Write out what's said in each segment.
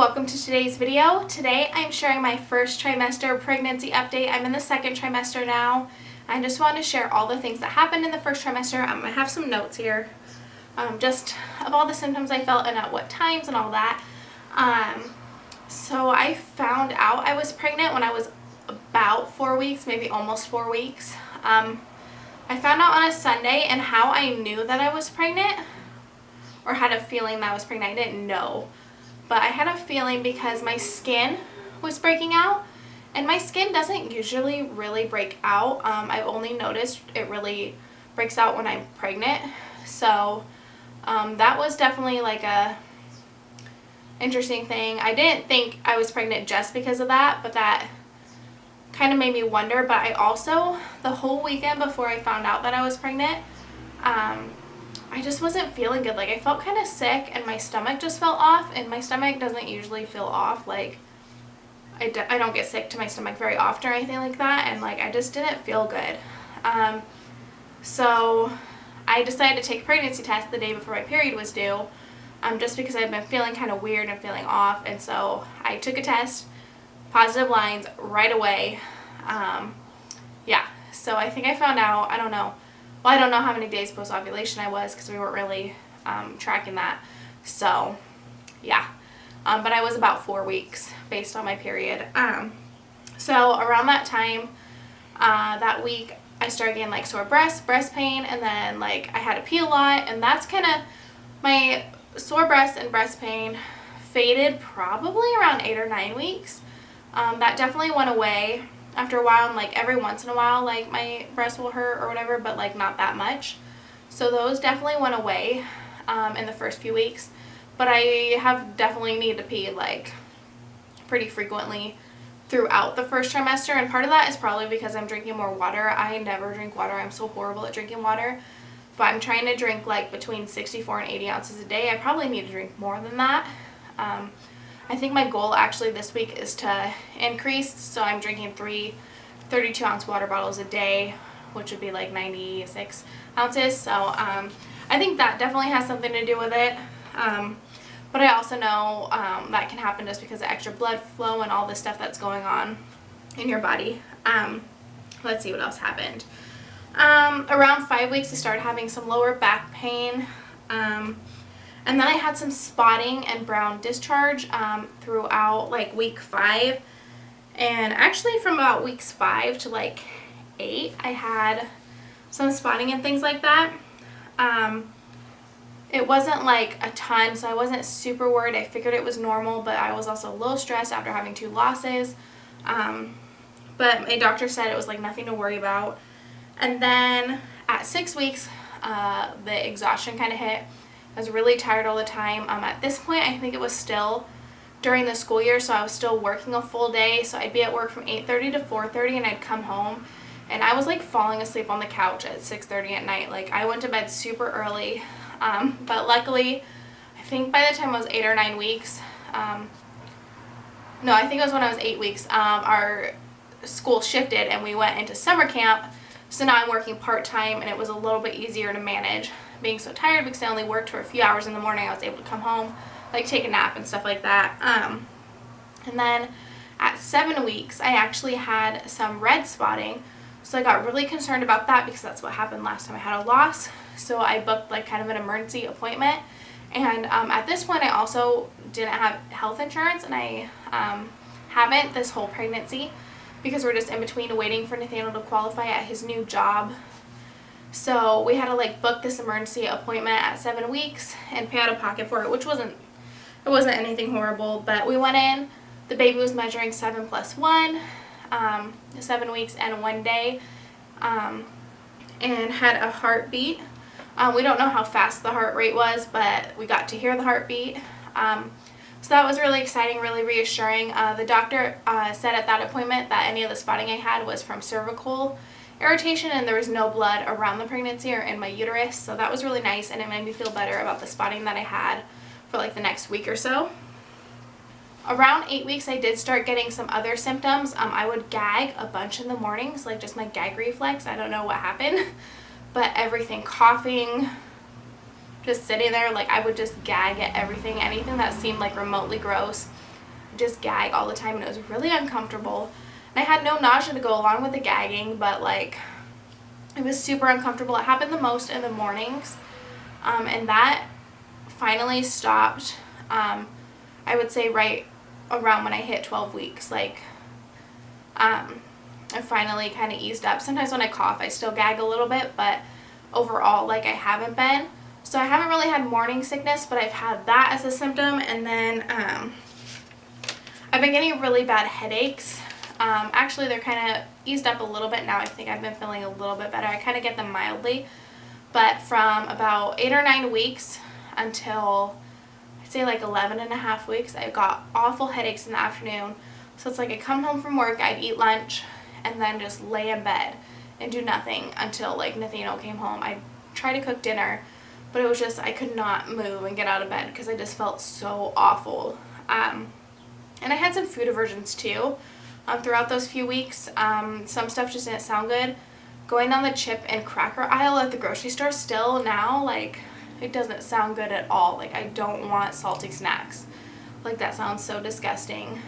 welcome to today's video. Today I'm sharing my first trimester pregnancy update. I'm in the second trimester now. I just wanted to share all the things that happened in the first trimester. I have some notes here just of all the symptoms I felt and at what times and all that. So I found out I was pregnant when I was about 4 weeks, maybe almost 4 weeks. I found out on a Sunday, and how I knew that I was pregnant or had a feeling that I was pregnant, I didn't know. But I had a feeling because my skin was breaking out, and my skin doesn't usually really break out. I've only noticed it really breaks out when I'm pregnant. So that was definitely like a interesting thing. I didn't think I was pregnant just because of that, but that kind of made me wonder. But I also, the whole weekend before I found out that I was pregnant, I just wasn't feeling good. Like, I felt kind of sick and my stomach just felt off, and my stomach doesn't usually feel off. Like, I don't get sick to my stomach very often or anything like that, and like I just didn't feel good. So I decided to take a pregnancy test the day before my period was due, just because I've been feeling kind of weird and feeling off. And so I took a test, positive lines right away. Yeah, so I think I found out, I don't know how many days post-ovulation I was, because we weren't really tracking that. So yeah, but I was about 4 weeks based on my period. So around that time, that week, I started getting like sore breast pain, and then like I had to pee a lot, and that's kind of, my sore breast and breast pain faded probably around 8 or 9 weeks. That definitely went away after a while, and like every once in a while like my breast will hurt or whatever, but like not that much. So those definitely went away in the first few weeks. But I have definitely needed to pee like pretty frequently throughout the first trimester, and part of that is probably because I'm drinking more water. I never drink water. I'm so horrible at drinking water. But I'm trying to drink like between 64 and 80 ounces a day. I probably need to drink more than that. I think my goal actually this week is to increase, so I'm drinking 3 32-ounce water bottles a day, which would be like 96 ounces. So I think that definitely has something to do with it. But I also know that can happen just because of extra blood flow and all this stuff that's going on in your body. Let's see what else happened. Around 5 weeks I started having some lower back pain. And then I had some spotting and brown discharge throughout like week 5. And actually from about weeks 5 to like 8, I had some spotting and things like that. It wasn't like a ton, so I wasn't super worried. I figured it was normal, but I was also a little stressed after having 2 losses. But my doctor said it was like nothing to worry about. And then at 6 weeks, the exhaustion kind of hit. I was really tired all the time. At this point, I think it was still during the school year, so I was still working a full day. So I'd be at work from 8:30 to 4:30, and I'd come home, and I was like falling asleep on the couch at 6:30 at night. Like, I went to bed super early, but luckily, I think by the time I was 8 or 9 weeks, no, I think it was when I was 8 weeks, our school shifted and we went into summer camp. So now I'm working part-time, and it was a little bit easier to manage being so tired because I only worked for a few hours in the morning. I was able to come home, like take a nap and stuff like that. And then at 7 weeks, I actually had some red spotting. So I got really concerned about that because that's what happened last time I had a loss. So I booked like kind of an emergency appointment. And at this point, I also didn't have health insurance, and I haven't this whole pregnancy, because we're just in between waiting for Nathaniel to qualify at his new job. So we had to like book this emergency appointment at 7 weeks and pay out of pocket for it, which wasn't anything horrible. But we went in, the baby was measuring 7 + 1, 7 weeks and 1 day, and had a heartbeat. We don't know how fast the heart rate was, but we got to hear the heartbeat. So that was really exciting, really reassuring. The doctor said at that appointment that any of the spotting I had was from cervical irritation, and there was no blood around the pregnancy or in my uterus. So that was really nice, and it made me feel better about the spotting that I had for like the next week or so. Around 8 weeks, I did start getting some other symptoms. I would gag a bunch in the mornings, like just my gag reflex. I don't know what happened, but everything, coughing, just sitting there, like I would just gag at everything, anything that seemed like remotely gross. just gag all the time, and it was really uncomfortable. And I had no nausea to go along with the gagging, but like it was super uncomfortable. It happened the most in the mornings, and that finally stopped, I would say right around when I hit 12 weeks. Like I finally kind of eased up. Sometimes when I cough I still gag a little bit, but overall like I haven't been. So I haven't really had morning sickness, but I've had that as a symptom. And then I've been getting really bad headaches. Actually they're kind of eased up a little bit now. I think I've been feeling a little bit better. I kind of get them mildly, but from about 8 or 9 weeks until I'd say like 11 and a half weeks, I got awful headaches in the afternoon. So it's like I'd come home from work, I'd eat lunch, and then just lay in bed and do nothing until like Nathaniel came home. I'd try to cook dinner, but it was just I could not move and get out of bed because I just felt so awful. And I had some food aversions too throughout those few weeks. Some stuff just didn't sound good. Going down the chip and cracker aisle at the grocery store still now, like it doesn't sound good at all. Like I don't want salty snacks. Like that sounds so disgusting.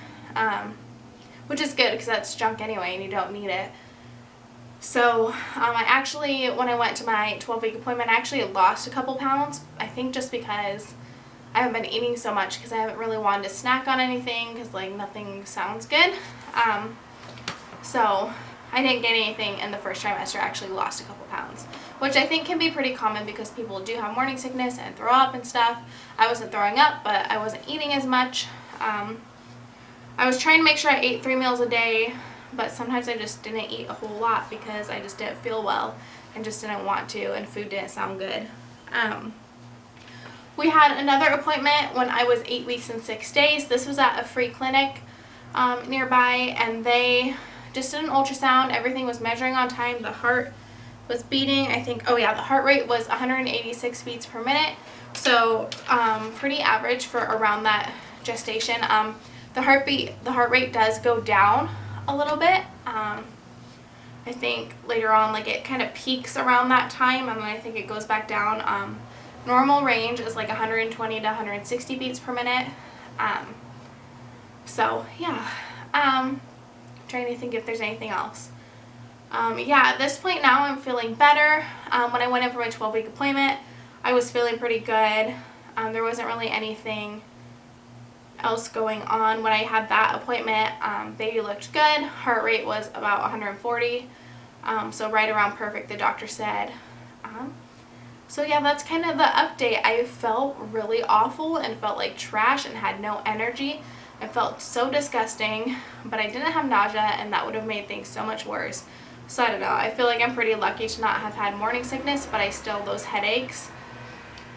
Which is good because that's junk anyway and you don't need it. So I actually, when I went to my 12-week appointment, I actually lost a couple pounds. I think just because I haven't been eating so much because I haven't really wanted to snack on anything because like nothing sounds good. So I didn't gain anything in the first trimester. I actually lost a couple pounds, which I think can be pretty common because people do have morning sickness and throw up and stuff. I wasn't throwing up, but I wasn't eating as much. I was trying to make sure I ate 3 meals a day, but sometimes I just didn't eat a whole lot because I just didn't feel well and just didn't want to, and food didn't sound good. We had another appointment when I was 8 weeks and 6 days. This was at a free clinic nearby, and they just did an ultrasound. Everything was measuring on time. The heart was beating. I think, oh yeah, the heart rate was 186 beats per minute. So pretty average for around that gestation. The heart rate does go down a little bit. I think later on, like it kind of peaks around that time, and then I think it goes back down. Normal range is like 120 to 160 beats per minute. So yeah, trying to think if there's anything else. Yeah, at this point now I'm feeling better. When I went in for my 12-week appointment, I was feeling pretty good. There wasn't really anything else going on. When I had that appointment, baby looked good. Heart rate was about 140, so right around perfect, the doctor said. So yeah, that's kind of the update. I felt really awful and felt like trash and had no energy. I felt so disgusting, but I didn't have nausea, and that would have made things so much worse. So I don't know. I feel like I'm pretty lucky to not have had morning sickness, but I still, those headaches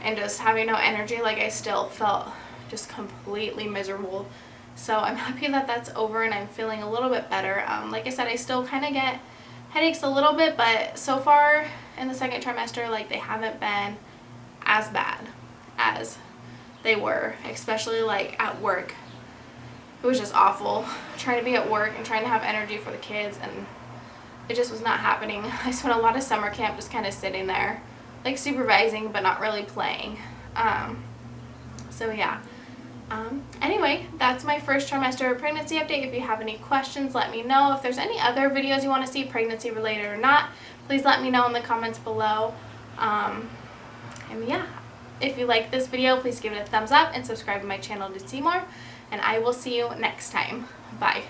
and just having no energy, like I still felt just completely miserable. So I'm happy that that's over and I'm feeling a little bit better. Like I said, I still kind of get headaches a little bit, but so far in the second trimester, like they haven't been as bad as they were, especially like at work. It was just awful trying to be at work and trying to have energy for the kids, and it just was not happening. I spent a lot of summer camp just kind of sitting there, like supervising but not really playing. So yeah. Anyway, that's my first trimester pregnancy update. If you have any questions, let me know. If there's any other videos you want to see, pregnancy related or not, please let me know in the comments below. And yeah, if you like this video, please give it a thumbs up and subscribe to my channel to see more. And I will see you next time. Bye.